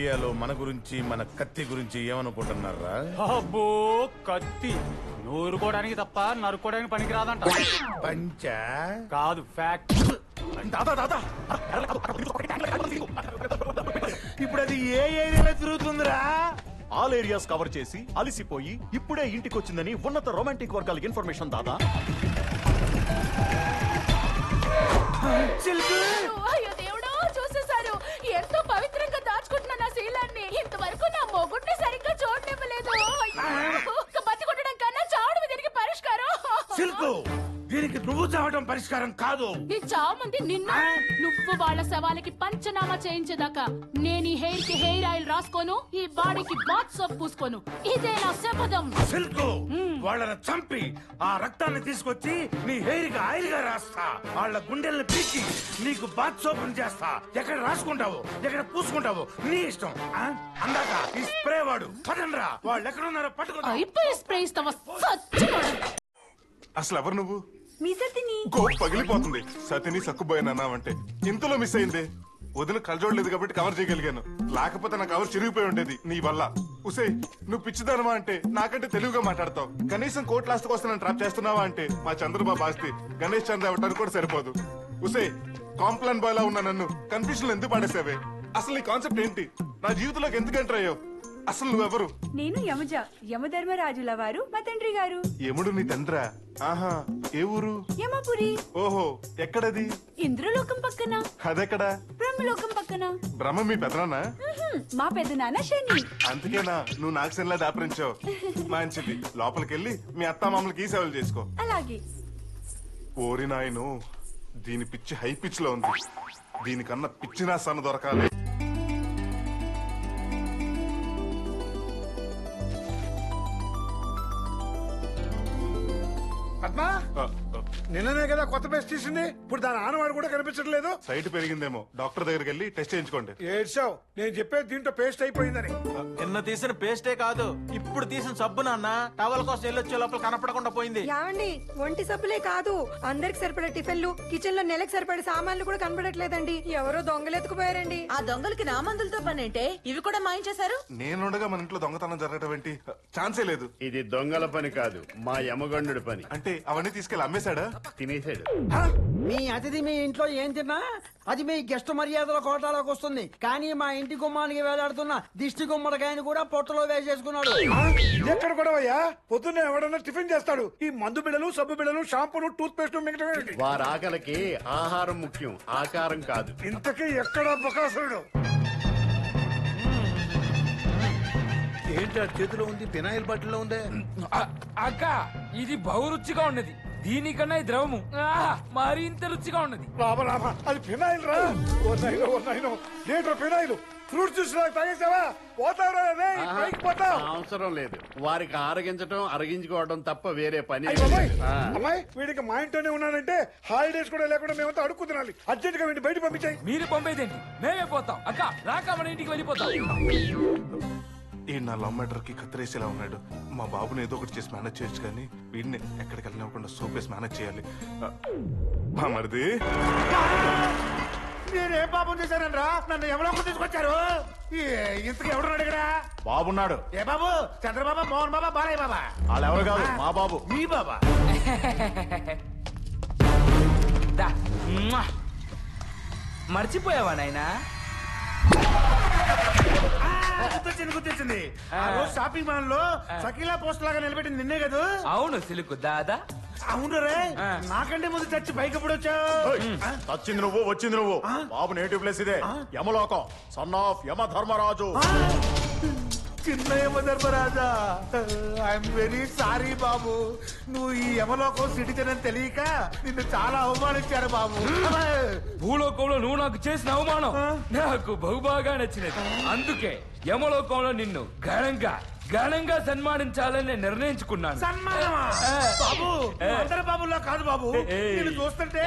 ఏరియాలో మన గురించి మన కత్తి గురించి ఏమనుకుంటున్నారా? అబ్బో కత్తి నూరుకోవడానికి తప్ప నరుకోవడానికి పనికి రాదంట. పంచా కాదు ఫ్యాక్ట్. ఇప్పుడు అది ఏ ఏరియాలో తిరుగుతుందిరా? ఆల్ ఏరియాస్ కవర్ చేసి అలిసిపోయి ఇప్పుడే ఇంటికి వచ్చిందని ఉన్నత రొమాంటిక్ వర్గాలకి ఇన్ఫర్మేషన్ దాదా. అయ్యో దేవుడో, చూసేశారు. ఎంతో పవిత్రంగా దాచుకుంటున్న నా శీలాన్ని ఇంతవరకు నా మొగుడిని సరిగ్గా చూడనివ్వలేదు. బతి కొట్టడం కన్నా చావడం దీనికి పరిష్కారం. సిల్కు, దీనికి నువ్వు చావడం పరిష్కారం కాదు. ఈ చావుమంది నిన్ను, నువ్వు వాళ్ళ శవాలకి పంచనామా చేయించేదాకా నేను ఈ హెయిర్ కి హెయిర్ ఆయిల్ రాసుకోను, ఈ బాడీకి బాత్ సోప్ పూసుకోను. ఇదే నా శపథం. సిల్కు, వాళ్ళని చంపి ఆ రక్తాన్ని తీసుకొచ్చి నీ హెయిర్ కి ఆయిల్ గా రాస్తా. వాళ్ళ గుండెల్ని పీకి నీకు బాత్ సోప్ చేస్తా. ఎక్కడ రాసుకుంటావు, ఎక్కడ పూసుకుంటావు నీ ఇష్టం. అందాక ఈ స్ప్రే వాడు పదండ్రా. వాళ్ళు ఎక్కడున్నారో పట్టుకో. అయిపోయి స్ప్రే ఇస్తావా సచ్చినోడు. అసలు ఎవరు నువ్వు? మీ సతిని పగిలిపోతుంది. సతిని సక్కుపోయానన్నావంటే ఇంతలో మిస్ అయింది. వదిన కలజోడలేదు కాబట్టి కవర్ చేయగలిగాను. లేకపోతే నా కవర్ చిరిగిపోయి ఉండేది నీ వల్ల. ఉసే, నువ్వు పిచ్చిదానమా అంటే నాకంటే తెలుగుగా మాట్లాడతావు. కనీసం కోర్టు లాస్ట్ కోసం నన్ను ట్రాప్ చేస్తున్నావా అంటే మా చంద్రబాబు ఆస్తి గణేష్ చంద్ర అవ్వటానికి కూడా సరిపోదు. ఉసే, కాంప్లాన్ బాయ్ లా ఉన్న నన్ను కన్ఫ్యూజన్ ఎందుకు పడేసావే? అసలు నీ కాన్సెప్ట్ ఏంటి? నా జీవితంలోకి ఎందుకు ఎంటర్ అయ్యావు? అసలు నువ్వెవరు? నేను యమజ, యమధర్మరాజుల వారు మా తండ్రి గారు. యముడు నీ తండ్రా? ఆహా, ఏ ఊరు? యమపురి. ఓహో, ఎక్కడది? ఇంద్రలోకం పక్కన. అదెక్కడా? బ్రహ్మలోకం పక్కన. బ్రహ్మ మీ పెదనాన్న? మా పెద్దనాన్న శని. అందుకేనా నువ్వు నాకు శనిలా దాపరించావు? మంచిది, లోపలికెళ్ళి మీ అత్తామామలకి ఈ సేవలు చేసుకో. అలాగే. ఓరి నాయను, దీని పిచ్చి హై పిచ్ లో ఉంది. దీనికన్నా పిచ్చినా సన్న దొరకాలి. పద్మా, నిన్ననే కదా కొత్త పేస్ట్ తీసింది. ఇప్పుడు దాని ఆనవాడు కూడా కనిపించట్లేదు. సైట్ పెరిగిందేమో, డాక్టర్ దగ్గరికి వెళ్ళి టెస్ట్ చేయించుకోండి. ఏడ్చావు, నేను చెప్పేది దీంట్లో పేస్ట్ అయిపోయిందని. నిన్న తీసిన పేస్టే కాదు, ఇప్పుడు తీసిన సబ్బు నాన్న టవల్ కోసం వెళ్ళొచ్చే లోపల కనపడకుండా పోయింది. యాండి, ఒంటి సబ్బులే కాదు, అందరికి సరిపడే టిఫిన్లు, కిచెన్ లో నెలకు సరిపడే సామాన్లు కూడా కనపడట్లేదండి. ఎవరో దొంగలెత్తుకుపోయారండి. ఆ దొంగలకి నా మందులతో పనేంటే? ఇవి కూడా మాయించేశారు. నేనుండగా మన ఇంట్లో దొంగతనం జరగటం ఏంటి? ఛాన్సే లేదు. ఇది దొంగల పని కాదు, మా యమగండు పని. అంటే అవన్నీ తీసుకెళ్లి అమ్మేశాడా? తినేశాడు. మీ అతిథి మీ ఇంట్లో ఏం తిన్నా అది మీ గెస్ట్ మర్యాదల కోటాలోకి వస్తుంది. కానీ మా ఇంటి గుమ్మానికి వేలాడుతున్న దిష్టి గుమ్మడికాయని కూడా పొట్టలో వేసేసుకున్నాడు. ఎక్కడ కూడా పొద్దున్నే ఎవడన్నా టిఫిన్ చేస్తాడు. ఈ మందు బిళ్ళలు, సబ్బు బిళ్ళలు, షాంపూలు, టూత్ పేస్ట్ మిగతా వారి ఆకలికి ఆహారం ముఖ్యం, ఆకారం కాదు. ఇంతకీ ఎక్కడ బకాసురుడు? ఏంటి చేతిలో ఉంది? ఫినాయిల్ బాటిల్లో ఉందే. అక్క, ఇది బహురుచిగా ఉన్నది. దీనికన్నా ఈ ద్రవము మరింత రుచిగా ఉన్నది. అది ఫినాయిల్ రా. ఫినాయిల్ ఫ్రూట్ జ్యూస్ తాగేసావా? పోతావురా, అవసరం లేదు. వారికి ఆరగించడం, అరగించుకోవడం తప్ప వేరే పని. అమ్మాయి, వీడికి మా ఇంట్లోనే ఉన్నాడంటే హాలిడేస్ కూడా లేకుండా మేమంతా అడుక్కు తినాలి. అర్జెంట్ గా వీడిని బయట పంపించాయి. మీరు పంపేదేంటి? మేమే పోతాం. అక్క రాక మన ఇంటికి వెళ్ళిపోతాం. ఈ నా లవ్ మ్యాటర్ కి కత్తిరేసేలా ఉన్నాడు. మా బాబుని ఏదో ఒకటి చేసి మేనేజ్ చేయొచ్చు, కానీ వీడిని ఎక్కడికి వెళ్ళినప్పుడు సోప్ వేసి మేనేజ్ చేయాలి. మరిది, నేనేం పాపం చేశానరా? నన్ను ఎవరో తీసుకొచ్చారు. ఇంతకు ఎవడున్నాడు ఇక్కడ? బాబున్నాడు. ఏ బాబు? చంద్రబాబా, మోహన్ బాబా, బాలయ్య బాబా? వాళ్ళెవరు కాదు, మా బాబు. మీ బాబా? మర్చిపోయావా నాయనా? గుర్తొచ్చింది. ఆ రోజు షాపింగ్ మాల్ లో సకీలా పోస్ట్ లాగా నిలబెట్టింది నిన్నే కదా? అవును సిలుకు దాదా. అవును రే, నాకంటే ముందు చచ్చి పైకి ఎప్పుడు వచ్చావు? వచ్చింది నువ్వు, వచ్చింది నువ్వు. బాబు నేటివ్ ప్లేస్ ఇదే, యమలోకం. Son of Yamadharmaraju. చిన్న యమధర్మరాజా, ఐఎమ్ వెరీ సారీ బాబు. నువ్వు ఈ యమలోకం సిటిజన్ అని తెలియక నిన్ను చాలా అవమానించారు బాబు. భూలోకంలో నువ్వు నాకు చేసిన అవమానం నాకు బహుబాగా నచ్చినది. అందుకే యమలోకంలో నిన్ను ఘనంగా సన్మానించాలని నిర్ణయించుకున్నాను. సన్మానమా? బాబు, అందరి బాబుల్లో కాదు బాబు. నేను చూస్తుంటే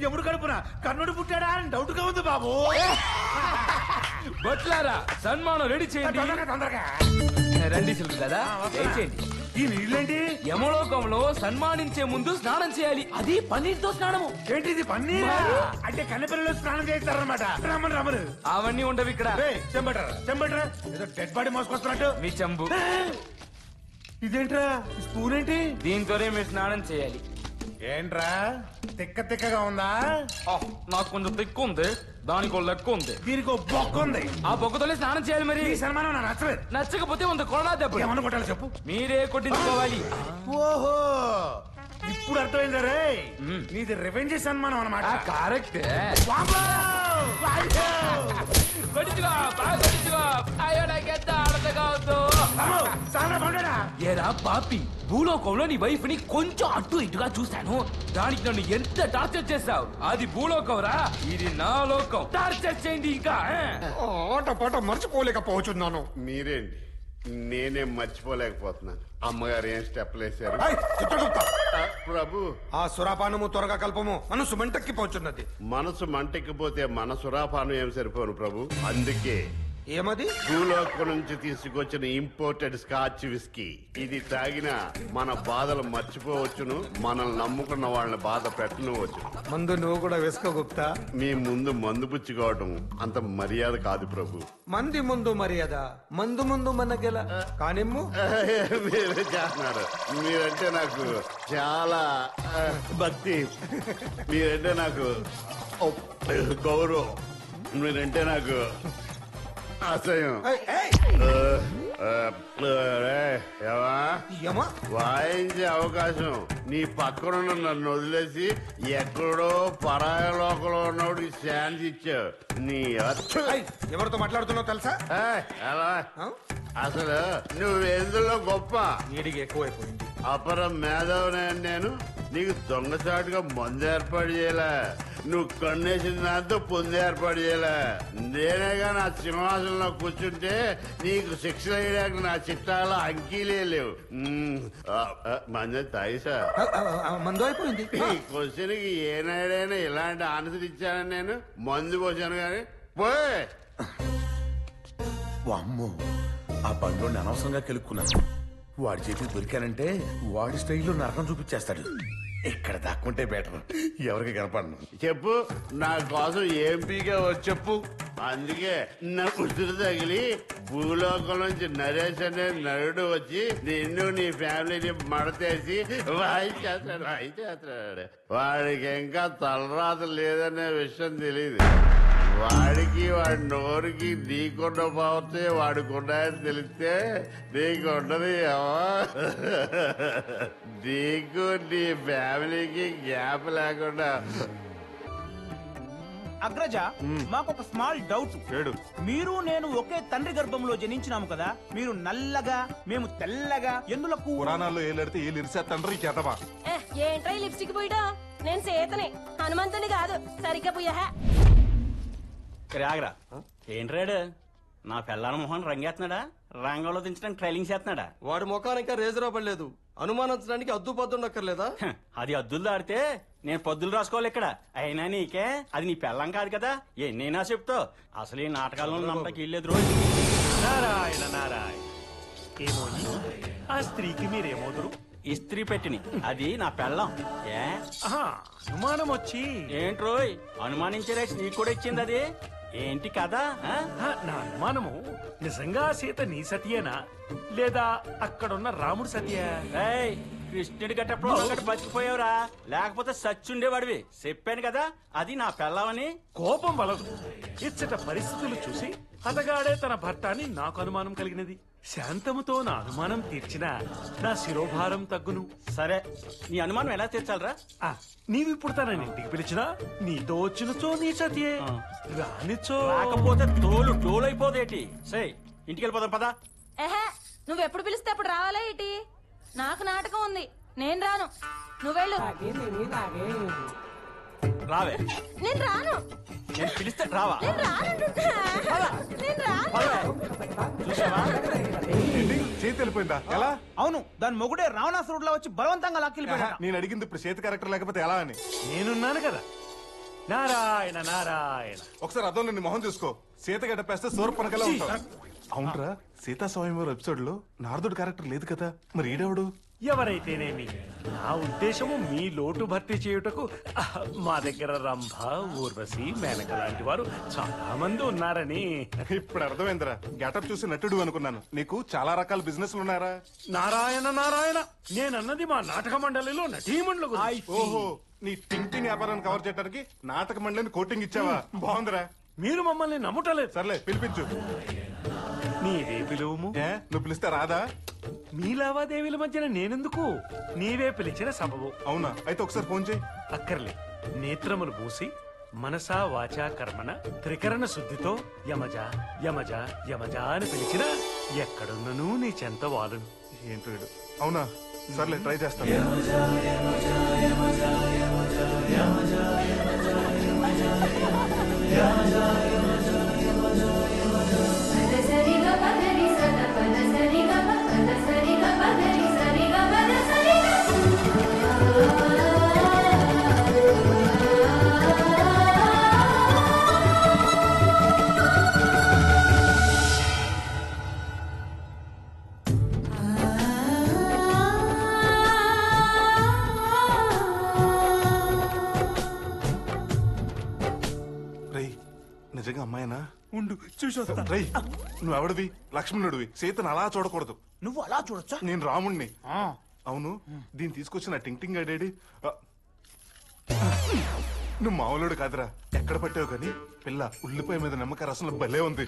ఎముడు కడుపున కన్నుడు పుట్టాడా అని డౌట్ గా ఉంది బాబు. బట్లారా, సన్మానం రెడీ చేయండి. తొందరగా రండి సిల్క్ కదా, దయచేయండి. ఈ నీళ్ళేంటి? యమలోకంలో సన్మానించే ముందు స్నానం చేయాలి, అది పన్నీర్తో స్నానము. ఏంటిది పన్నీరా? అంటే కన్నెపిల్లలు స్నానం చేస్తారన్నమాట. రమ్మని రమ్మను. అవన్నీ ఉండవు ఇక్కడ. చెంబట్రా ఏదో డెడ్ బాడీ మోసుకొస్తున్నట్టు. మీ చెంబు. ఇదేంట్రా స్పూన్ ఏంటి? దీంతోనే మీరు స్నానం చేయాలి. ఏంట్రా తిక్కగా ఉందా? నాకు కొంచెం తిక్కు ఉంది, దానికి లెక్క ఉంది, దీనికి బొక్క ఉంది. ఆ బొక్కతోనే స్నానం చేయాలి. మరి ఈ సన్మానం నాకు నచ్చలేదు. నచ్చకపోతే ఉంది కొరడా దెబ్బ. ఏమన్నా కొట్టాలి చెప్పు. మీరే కొట్టించుకోవాలి. ఓహో ఇప్పుడు అర్థమైందా రే? నీది రివెంజ్ సన్మానం అన్నమాట. కరెక్ట్. ఏరా పాపి, భూలోకంలో నీ వైఫ్ ని కొంచెం అటు ఇటుగా చూశాను, దానికి నన్ను ఎంత టార్చర్ చేశావు. అది భూలోకం రా, ఇది నా లోకం. టార్చర్ చేయండి ఇంకా. ఆటపాట మర్చిపోలేకపోతున్నాను. మీరేంటి, నేనేం మర్చిపోలేకపోతున్నాను. అమ్మగారు ఏం స్టెప్లు వేశారు? ప్రభు, ఆ సురాపానము త్వరగా కల్పము, మనసు మంటెక్కిపోతున్నది. మనసు మంటెక్కిపోతే మన సురాపానం ఏం సరిపోను ప్రభు. అందుకే ఏమది? భూలోకం నుంచి తీసుకొచ్చిన ఇంపోర్టెడ్ స్కాచ్ విస్కీ. ఇది తాగినా మన బాధలు మర్చిపోవచ్చును, మనల్ని నమ్ముకున్న వాళ్ళని బాధ పెట్టనవచ్చు. మందు నువ్వు కూడా వేసుకో గుప్తా. మీ ముందు మందు పుచ్చుకోవటం అంత మర్యాద కాదు ప్రభు. మంది ముందు మర్యాద, మందు ముందు మనకెలా కానిమ్ము. మీరే చేస్తున్నారు. మీరంటే నాకు చాలా భక్తి, మీరంటే నాకు గౌరవం, మీరంటే నాకు అసహ్యం. వాయించే అవకాశం నీ పక్కనున్న నన్ను వదిలేసి ఎక్కడో పరాయ లోకంలో ఉన్నవాడికి ఛాన్స్ ఇచ్చావు. నీ ఎవరితో మాట్లాడుతున్నావు తెలుసా? ఎలా అసలు నువ్వు ఎందులో గొప్ప? నీడికి ఎక్కువైపోయింది. అపర మేధావునే నేను. నీకు దొంగసాటుగా మందు ఏర్పాటు చేయలే, నువ్వు కన్నేసిన దాంతో పొందు ఏర్పాటు చేయలే. నేనేగా నా సింహాసనంలో కూర్చుంటే నీకు శిక్షలు వేయడానికి నా చిట్టాలో అంకీలే లేవు. మంది తాగిసా మందు అయిపోయింది. ఈ క్వశ్చన్ కి ఏనాడైనా ఇలాంటి ఆన్సర్ ఇచ్చానని నేను మందు పోసాను కానీ పోయ్. అమ్మో ఆ బండ్లో అనవసరంగా కెలుక్కున్నాను. వాడి చేతికి దొరికానంటే వాడి స్టైల్లో నరకం చూపించేస్తాడు. ఇక్కడ దాక్కుంటే బెటర్, ఎవరికి కనపడను. చెప్పు, నా కోసం ఏం పీగా చెప్పు. అందుకే నా ఉసురు తగిలి భూలోకం నుంచి నరేష్ అనే నరుడు వచ్చి నిన్ను నీ ఫ్యామిలీని మడతేసి వాయించేస్తాడు. వాడికి ఇంకా తలరాత లేదనే విషయం తెలియదు. వాడికి వాడి నోరుకి నీకున్న పోతే వాడికి ఉన్నాయని తెలిస్తే నీకుండదు. నీకు నీ ఫ్యామిలీకి గ్యాప్ లేకుండా. అగ్రజ, మాకొక స్మాల్ డౌట్. మీరు నేను ఒకే తండ్రి గర్భంలో జనించినాము కదా, మీరు నల్లగా మేము తెల్లగా ఎందులకు? పురాణాల్లో ఏలెడితే ఏలు ఇరిసేత్తండ్రు ఈ చేతమా. ఏంట్రా లిప్స్టిక్ పోయిడా? నేను సీతని, హనుమంతుని కాదు. సరిగ్గా పోయా. రాగరా ఏంట్రాడు నా పిల్లల మొహన్ రంగేస్తున్నాడా, రంగంలో దించడానికి ట్రైలింగ్ చేస్తున్నాడా? వాడి ముఖానికి ఇంకా రేజర్ అవ్వలేదు, అనుమానించడానికి అద్దు పద్దు ఉండక్కర్లేదా? అది అద్దులు దాడితే నేను పొద్దులు రాసుకోవాలి ఇక్కడ. అయినా నీకే అది నీ పెళ్ళం కాదు కదా, ఎన్నైనా చెప్తావు. అసలు ఈ నాటకాలను నమ్మకి వెళ్ళేది రోజు. నారాయణ నారాయణ. ఏమోని ఆ స్త్రీకి మీరేమోదురు? ఇస్త్రీ పెట్టిని, అది నా పెళ్ళం. ఏ అనుమానం వచ్చి ఏంట్రోయ్ అనుమానించే రేస్ నీకు కూడా ఇచ్చింది అది ఏంటి కదా? నా అనుమానము నిజంగా సీత నీ సతియేనా లేదా అక్కడున్న రాముడు సతియా? కృష్ణుడి గట్టప్పుడు ఒకటి బతికిపోయావురా, లేకపోతే సచ్చుండేవాడివి. చెప్పాను కదా అది నా పెళ్ళమని. కోపం వలదు, ఇచ్చట పరిస్థితులు చూసి అతగాడే తన భర్త అని నాకు అనుమానం కలిగినది. శాంతముతో నా అనుమానం తీర్చినా నా శిరోభారం తగ్గును. సరే, నీ అనుమానం ఎలా తీర్చాలరా? నీవిప్పుడు తనని ఇంటికి పిలిచినా నీతో వచ్చినచో నీ సతియే, రానిచో రాకపోతే తోలు టోలైపోదేటి. సరే ఇంటికి వెళ్ళిపోదాం పదా. నువ్వెప్పుడు పిలిస్తే అప్పుడు రావాలా ఏంటి? నాకు నాటకం ఉంది, నేను రాను. నువ్వెళ్ళు. రావే. నేను రాను. నేను పిలిస్తే రావా? చేతి వెళ్ళిపోయిందా? ఎలా? అవును, దాని మొగుడే రావణాసురుడిలో వచ్చి బలవంతంగా లాక్కెళ్ళిపోయా. నేను అడిగింది ఇప్పుడు చేతి క్యారెక్టర్ లేకపోతే ఎలా అని. నేనున్నాను కదా, నారాయణ నారాయణ. ఒకసారి అద్దంలో నీ మొహం చూసుకో. సీత గడ్డపేస్తే సూర్పనకలా ఉంటావు. అవునరా, సీతా స్వయంవరం ఎపిసోడ్ లో నారదుడు క్యారెక్టర్ లేదు కదా, మరి ఈడెవడు? ఎవరైతేనేమి, నా ఉద్దేశము మీ లోటు భర్తీ చేయుటకు మా దగ్గర రంభ, ఊర్వశి, మేనక లాంటి వారు చాలా మంది ఉన్నారని. ఇప్పుడు అర్థమైందిరా, గెటప్ చూసి నటుడు అనుకున్నాను. నీకు చాలా రకాల బిజినెస్లు ఉన్నారా? నారాయణ నారాయణ, నేనన్నది మా నాటక మండలిలో నటీమణులు. ఓహో, నీ టింగ్ టింగ్ వ్యాపారాన్ని కవర్ చేయడానికి నాటక మండలిని కోటింగ్ ఇచ్చావా? బాగుందిరా. మీరు మమ్మల్ని నమ్ముటలేదు. సర్లే, పిలిపించు. నీవే పిలువుము. నువ్వు పిలిస్తే రాదా? మీ లావాదేవీల మధ్యన నేనెందుకు? నీవే పిలిచిన సబబు. అవునా? అయితే ఒకసారి ఫోన్ చేయి. అక్కర్లే. నేత్రములు మూసి మనసా వాచా కర్మణ త్రికరణ శుద్ధితో యమజ యమజ యమజ అని పిలిచిన ఎక్కడున్నను నీ చెంత వాలును. ఏంటో వీడు. అవునా? సర్లే, ట్రై చేస్తాను. నిజంగా అమ్మాయినా? ఉండు చూసొస్తా. రై, నువ్వు ఎవడివి? లక్ష్మణుడివి. సీతను అలా చూడకూడదు. నువ్వు అలా చూడొచ్చా? నేను రాముణ్ణి. అవును, దీన్ని తీసుకొచ్చిన టింగ్ టింగ్ అడేడి. నువ్వు మామూలుడు కాదురా. ఎక్కడ పట్టావు కానీ పిల్ల ఉల్లిపాయ మీద నిమ్మకాయ రసంలో భలే ఉంది.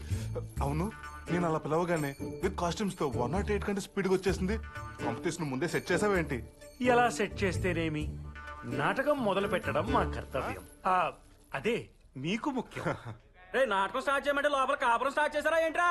అవును, నేను అలా పిలవగానే విత్ కాస్ట్యూమ్స్ తో 108 కంటే స్పీడ్గా వచ్చేసింది. కాంపిటీషన్ ముందే సెట్ చేసావేంటి? ఎలా సెట్ చేస్తేనేమి, నాటకం మొదలు పెట్టడం మా కర్తవ్యం. అదే మీకు ముఖ్యం. నాటకం స్టార్ట్ చేయమంటే లోపల కాపురం స్టార్ట్ చేశారా ఏంట్రా?